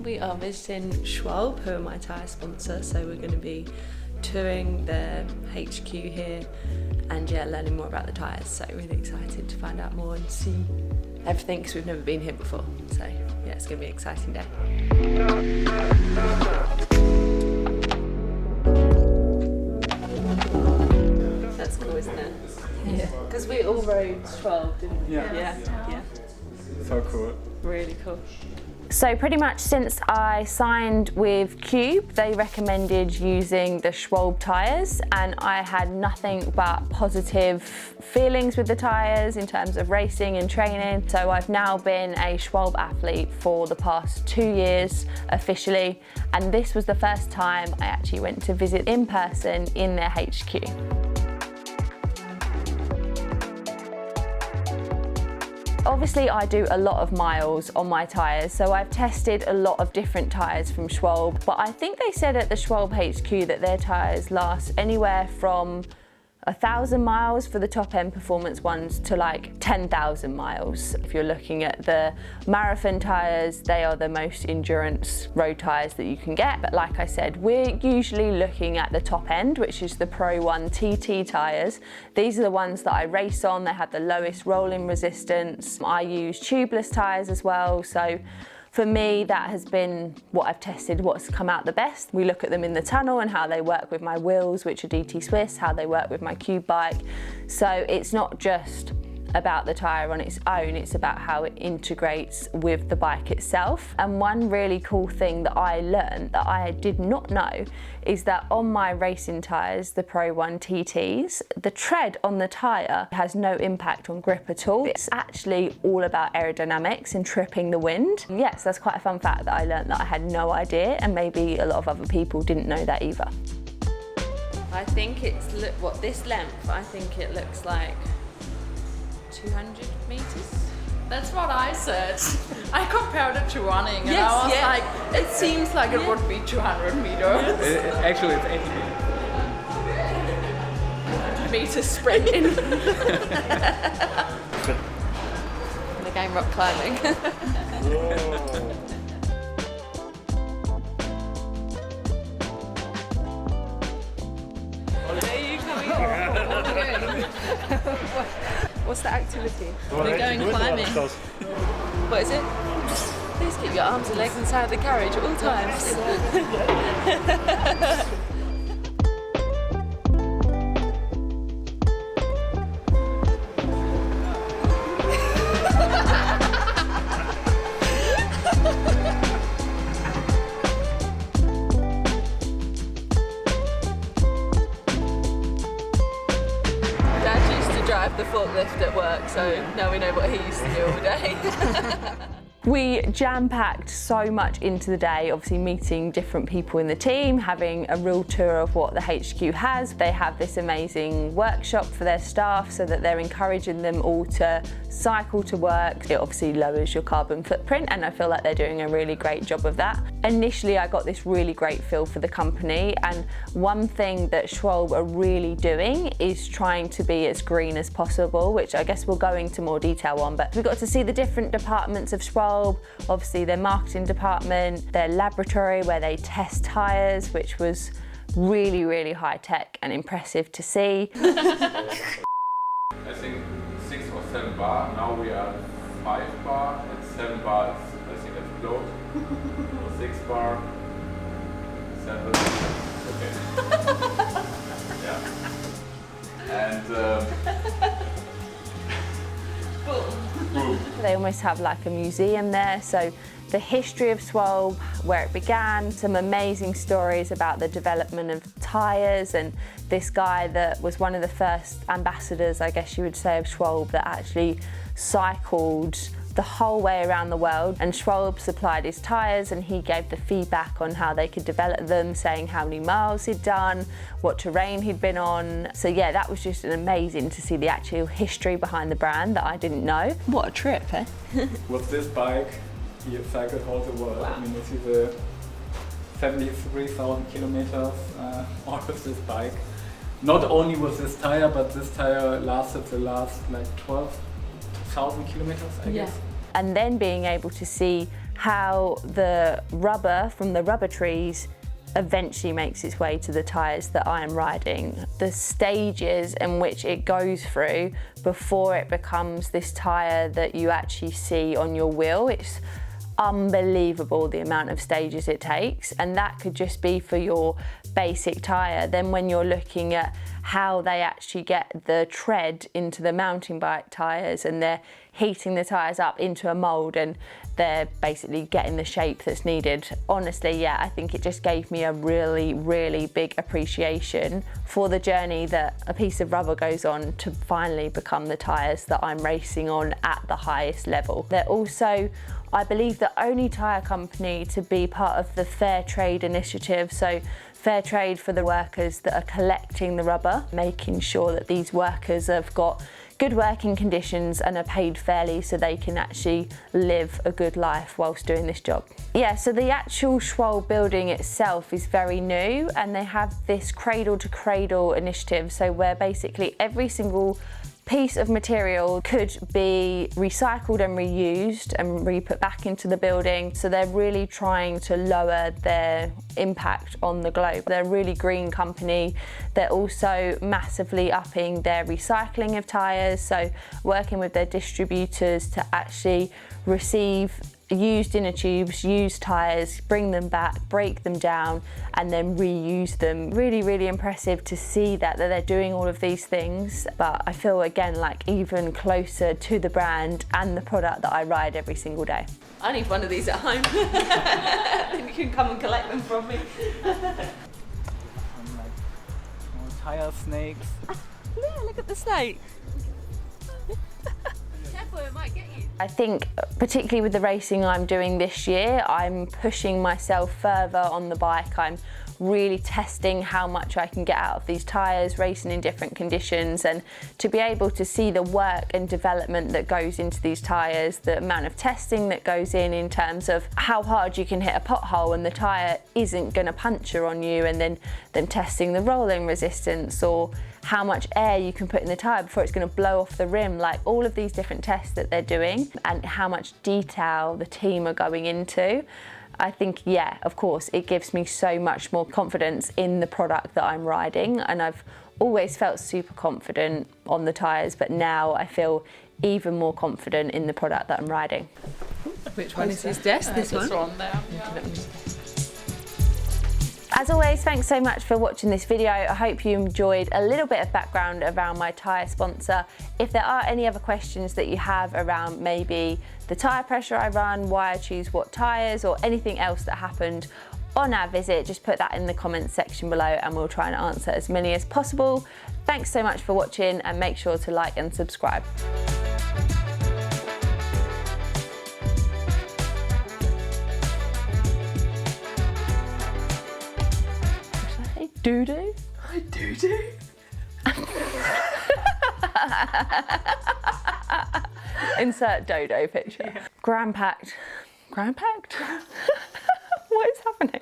We are visiting Schwalbe, who are my tyre sponsor, so we're going to be touring their HQ here and learning more about the tyres. So really excited to find out more and see everything because we've never been here before. So yeah, it's going to be an exciting day. That's cool, isn't it? Yeah. Because we all rode 12, didn't we? Yeah. So cool. Really cool. So pretty much since I signed with Cube, they recommended using the Schwalbe tyres, and I had nothing but positive feelings with the tyres in terms of racing and training. So I've now been a Schwalbe athlete for the past 2 years officially, and this was the first time I actually went to visit in person in their HQ. Obviously I do a lot of miles on my tyres, so I've tested a lot of different tyres from Schwalbe, but I think they said at the Schwalbe HQ that their tyres last anywhere from 1,000 miles for the top end performance ones to like 10,000 miles. If you're looking at the marathon tyres, they are the most endurance road tyres that you can get. But like I said, we're usually looking at the top end, which is the Pro 1 TT tyres. These are the ones that I race on. They have the lowest rolling resistance. I use tubeless tyres as well. So for me, that has been what I've tested, what's come out the best. We look at them in the tunnel and how they work with my wheels, which are DT Swiss, how they work with my Cube bike. So it's not just about the tyre on its own, it's about how it integrates with the bike itself. And one really cool thing that I learned that I did not know is that on my racing tyres, the Pro 1 TTs, the tread on the tyre has no impact on grip at all. It's actually all about aerodynamics and tripping the wind. Yes, that's quite a fun fact that I learned that I had no idea, and maybe a lot of other people didn't know that either. I think it's, this length, I think it looks like 200 meters? That's what I said. I compared it to running and Yes, I was yeah. like, it seems like it would be 200 meters. Actually, it's 80 meters. Meter sprinting. The game rock climbing. What's the activity? We're going climbing. What is it? Please keep your arms and legs inside the carriage at all times. Drive the forklift at work, so now we know what he used to do all day. We jam-packed so much into the day, obviously meeting different people in the team, having a real tour of what the HQ has. They have this amazing workshop for their staff so that they're encouraging them all to cycle to work. It obviously lowers your carbon footprint, and I feel like they're doing a really great job of that. Initially, I got this really great feel for the company, and one thing that Schwalbe are really doing is trying to be as green as possible, which I guess we'll go into more detail on, but we got to see the different departments of Schwalbe. Obviously their marketing department, their laboratory where they test tyres, which was really, really high tech and impressive to see. I think 6 or 7 bar, now we are 5 bar, and 7 bar is, I think that's float. 6 bar, 7, okay. Yeah. And boom. They almost have like a museum there, so the history of Schwalbe, where it began, some amazing stories about the development of tyres, and this guy that was one of the first ambassadors, I guess you would say, of Schwalbe that actually cycled the whole way around the world, and Schwalbe supplied his tyres and he gave the feedback on how they could develop them, saying how many miles he'd done, what terrain he'd been on. So yeah, that was just amazing to see the actual history behind the brand that I didn't know. What a trip, eh? with this bike, he cycled all the world. Wow. I mean, you see the 73,000 kilometers on with this bike. Not only with this tire, but this tire lasted the last like 12,000 kilometers, I guess. And then being able to see how the rubber from the rubber trees eventually makes its way to the tyres that I am riding. The stages in which it goes through before it becomes this tyre that you actually see on your wheel, it's unbelievable the amount of stages it takes, and that could just be for your basic tyre. Then when you're looking at how they actually get the tread into the mountain bike tyres, and they're heating the tyres up into a mould and they're basically getting the shape that's needed. Honestly, yeah, I think it just gave me a really, really big appreciation for the journey that a piece of rubber goes on to finally become the tyres that I'm racing on at the highest level. They're also, I believe, the only tyre company to be part of the Fair Trade initiative. So fair trade for the workers that are collecting the rubber, making sure that these workers have got good working conditions and are paid fairly so they can actually live a good life whilst doing this job. Yeah, so the actual Schwalbe building itself is very new, and they have this cradle to cradle initiative, so where basically every single piece of material could be recycled and reused and re-put back into the building. So they're really trying to lower their impact on the globe. They're a really green company. They're also massively upping their recycling of tyres, so working with their distributors to actually receive used inner tubes, used tyres, bring them back, break them down, and then reuse them. Really, really impressive to see that they're doing all of these things. But I feel, again, like even closer to the brand and the product that I ride every single day. I need one of these at home. Then you can come and collect them from me. Some like small tire snakes. Yeah, look at the snake. Careful, it might get you. I think particularly with the racing I'm doing this year, I'm pushing myself further on the bike. I'm really testing how much I can get out of these tyres, racing in different conditions, and to be able to see the work and development that goes into these tyres, the amount of testing that goes in terms of how hard you can hit a pothole and the tyre isn't going to puncture on you, and then them testing the rolling resistance, or how much air you can put in the tyre before it's going to blow off the rim. Like all of these different tests that they're doing and how much detail the team are going into. I think, yeah, of course, it gives me so much more confidence in the product that I'm riding, and I've always felt super confident on the tyres, but now I feel even more confident in the product that I'm riding. Which one is his desk? This one? This one there. Yeah. As always, thanks so much for watching this video. I hope you enjoyed a little bit of background around my tyre sponsor. If there are any other questions that you have around maybe the tyre pressure I run, why I choose what tyres, or anything else that happened on our visit, just put that in the comments section below and we'll try and answer as many as possible. Thanks so much for watching, and make sure to like and subscribe. Doo-doo? I do. Insert dodo picture. Yeah. Gram packed. Gram packed? What is happening?